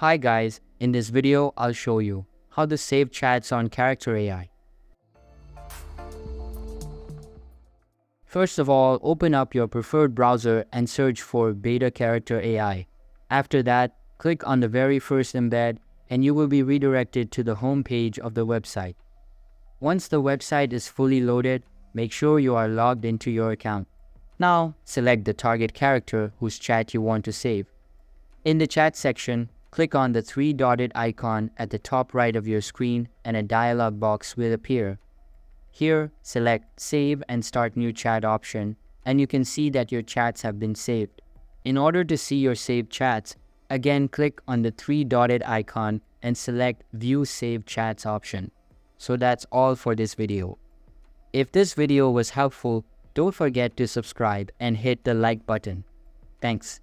Hi guys, in this video I'll show you how to save chats on Character AI. First of all, open up your preferred browser and search for Beta Character AI. After that, click on the very first embed and you will be redirected to the home page of the website. Once the website is fully loaded, make sure you are logged into your account. Now, select the target character whose chat you want to save. In the chat section, click on the three-dotted icon at the top right of your screen and a dialog box will appear. Here, select Save and Start New Chat option, and you can see that your chats have been saved. In order to see your saved chats, again click on the three-dotted icon and select View Saved Chats option. So that's all for this video. If this video was helpful, don't forget to subscribe and hit the like button. Thanks.